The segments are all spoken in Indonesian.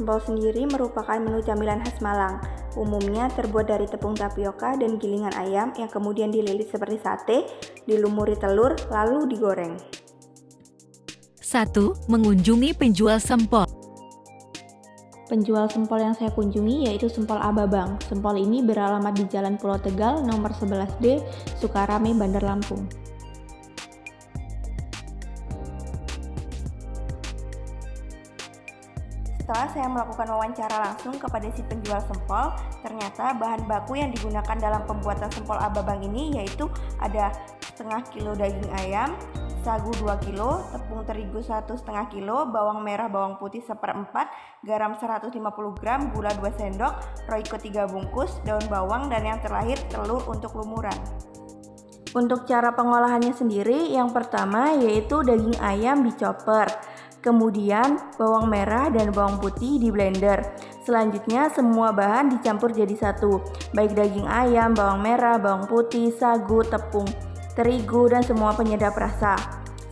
sempol sendiri merupakan menu camilan khas Malang. Umumnya terbuat dari tepung tapioka dan gilingan ayam yang kemudian dililit seperti sate, dilumuri telur, lalu digoreng. 1. Mengunjungi penjual sempol. Penjual sempol yang saya kunjungi yaitu Sempol Ababang. Sempol ini beralamat di Jalan Pulau Tegal, nomor 11D, Sukarame, Bandar Lampung. Setelah saya melakukan wawancara langsung kepada si penjual sempol, ternyata bahan baku yang digunakan dalam pembuatan sempol Ababang ini yaitu ada setengah kilo daging ayam, sagu 2 kilo, tepung terigu 1,5 kilo, bawang merah bawang putih 1/4, garam 150 gram, gula 2 sendok, roiko 3 bungkus, daun bawang, dan yang terakhir telur untuk lumuran. Untuk cara pengolahannya sendiri, yang pertama yaitu daging ayam dichopper. Kemudian bawang merah dan bawang putih di blender. Selanjutnya semua bahan dicampur jadi satu, baik daging ayam, bawang merah, bawang putih, sagu, tepung terigu, dan semua penyedap rasa.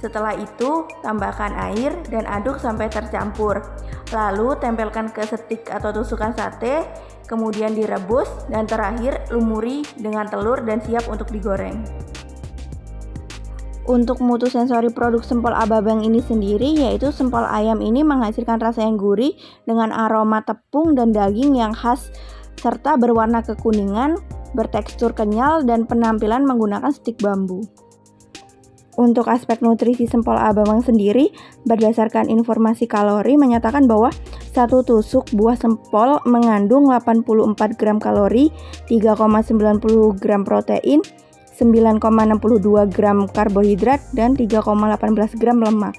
Setelah itu tambahkan air dan aduk sampai tercampur. Lalu tempelkan ke stik atau tusukan sate, kemudian direbus, dan terakhir lumuri dengan telur dan siap untuk digoreng. Untuk mutu sensori produk sempol Ababang ini sendiri yaitu sempol ayam ini menghasilkan rasa yang gurih dengan aroma tepung dan daging yang khas serta berwarna kekuningan, bertekstur kenyal, dan penampilan menggunakan stik bambu. Untuk aspek nutrisi sempol Ababang sendiri, berdasarkan informasi kalori menyatakan bahwa satu tusuk buah sempol mengandung 84 gram kalori, 3,90 gram protein, 9,62 gram karbohidrat, dan 3,18 gram lemak.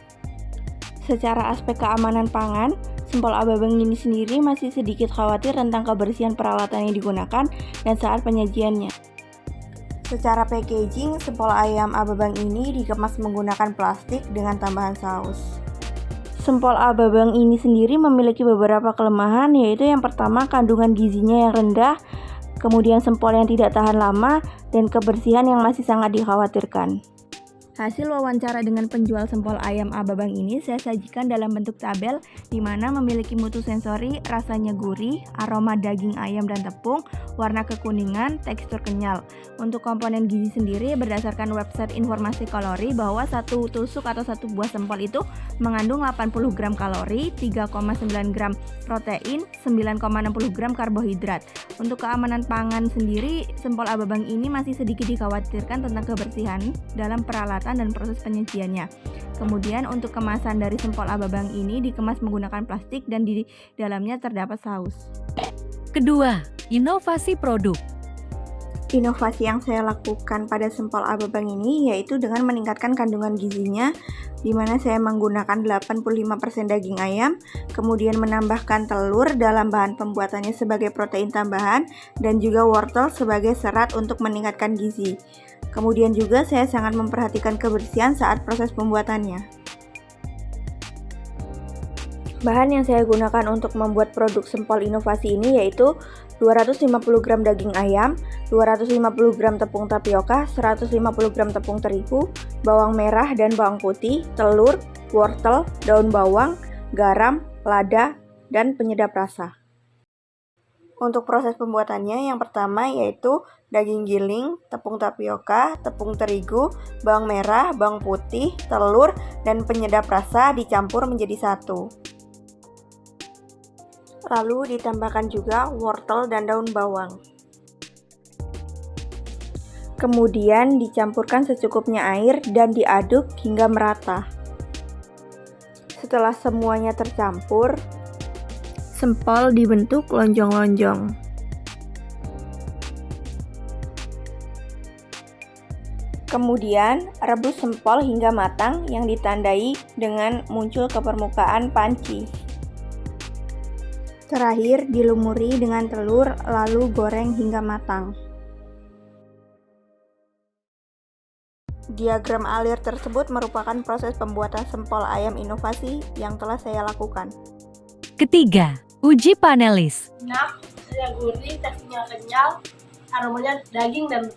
Secara aspek keamanan pangan, sempol Ababang ini sendiri masih sedikit khawatir tentang kebersihan peralatan yang digunakan dan saat penyajiannya. Secara packaging, sempol ayam Ababang ini dikemas menggunakan plastik dengan tambahan saus. Sempol Ababang ini sendiri memiliki beberapa kelemahan, yaitu yang pertama kandungan gizinya yang rendah, kemudian sempol yang tidak tahan lama, dan kebersihan yang masih sangat dikhawatirkan. Hasil wawancara dengan penjual sempol ayam Ababang ini saya sajikan dalam bentuk tabel di mana memiliki mutu sensori, rasanya gurih, aroma daging ayam dan tepung, warna kekuningan, tekstur kenyal. Untuk komponen gizi sendiri berdasarkan website informasi kalori bahwa satu tusuk atau satu buah sempol itu mengandung 80 gram kalori, 3,9 gram protein, 9,60 gram karbohidrat. Untuk keamanan pangan sendiri, sempol Ababang ini masih sedikit dikhawatirkan tentang kebersihan dalam peralatan dan proses penyajiannya. Kemudian untuk kemasan dari sempol Ababang ini dikemas menggunakan plastik dan di dalamnya terdapat saus. Kedua, inovasi produk. Inovasi yang saya lakukan pada sempol Ababang ini yaitu dengan meningkatkan kandungan gizinya, di mana saya menggunakan 85% daging ayam, kemudian menambahkan telur dalam bahan pembuatannya sebagai protein tambahan, dan juga wortel sebagai serat untuk meningkatkan gizi. Kemudian juga saya sangat memperhatikan kebersihan saat proses pembuatannya. Bahan yang saya gunakan untuk membuat produk sempol inovasi ini yaitu 250 gram daging ayam, 250 gram tepung tapioka, 150 gram tepung terigu, bawang merah dan bawang putih, telur, wortel, daun bawang, garam, lada, dan penyedap rasa. Untuk proses pembuatannya yang pertama yaitu daging giling, tepung tapioka, tepung terigu, bawang merah, bawang putih, telur, dan penyedap rasa dicampur menjadi satu. Lalu ditambahkan juga wortel dan daun bawang. Kemudian dicampurkan secukupnya air dan diaduk hingga merata. Setelah semuanya tercampur, sempol dibentuk lonjong-lonjong. Kemudian rebus sempol hingga matang yang ditandai dengan muncul ke permukaan panci. Terakhir dilumuri dengan telur lalu goreng hingga matang. Diagram alir tersebut merupakan proses pembuatan sempol ayam inovasi yang telah saya lakukan. Ketiga, uji panelis. Enak, rasanya gurih, teksturnya kenyal, aromanya daging dan